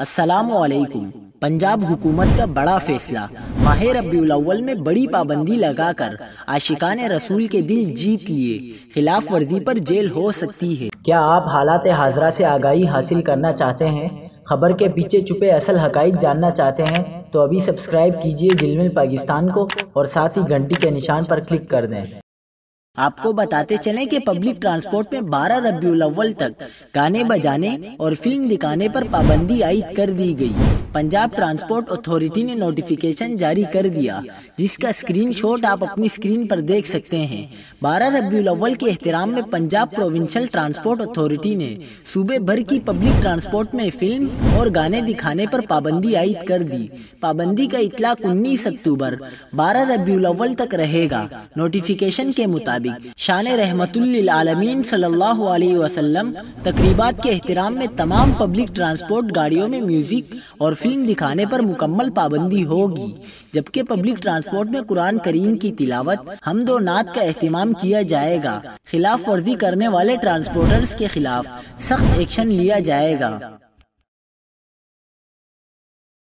السلام علیکم۔ پنجاب حکومت کا بڑا فیصلہ، ماہ ربیع الاول میں بڑی پابندی لگا کر عاشقان رسول کے دل جیت لیے، خلاف ورزی پر جیل ہو سکتی ہے۔ کیا آپ حالات حاضرہ سے آگاہی حاصل کرنا چاہتے ہیں؟ خبر کے پیچھے چھپے اصل حقائق جاننا چاہتے ہیں تو ابھی سبسکرائب کیجئے جلمل پاکستان کو اور ساتھ ہی گھنٹی کے نشان پر کلک کر دیں۔ آپ کو بتاتے چلیں کہ پبلک ٹرانسپورٹ میں 12 ربیع الاول تک گانے بجانے اور فلم دکھانے پر پابندی عائد کر دی گئی۔ پنجاب ٹرانسپورٹ اتھارٹی نے نوٹیفیکیشن جاری کر دیا، جس کا اسکرین شاٹ آپ اپنی اسکرین پر دیکھ سکتے ہیں۔ 12 ربیع الاول کے احترام میں پنجاب پروونشل ٹرانسپورٹ اتھارٹی نے صوبے بھر کی پبلک ٹرانسپورٹ میں فلم اور گانے دکھانے پر پابندی عائد کر دی۔ پابندی کا اطلاق 19 اکتوبر 12 ربیع الاول تک رہے گا۔ نوٹیفیکیشن کے مطابق شان رحمت للعالمین صلی اللہ علیہ وسلم تقریبات کے احترام میں تمام پبلک ٹرانسپورٹ گاڑیوں میں میوزک اور فلم دکھانے پر مکمل پابندی ہوگی، جبکہ پبلک ٹرانسپورٹ میں قرآن کریم کی تلاوت، حمد و نعت کا اہتمام کیا جائے گا۔ خلاف ورزی کرنے والے ٹرانسپورٹرز کے خلاف سخت ایکشن لیا جائے گا۔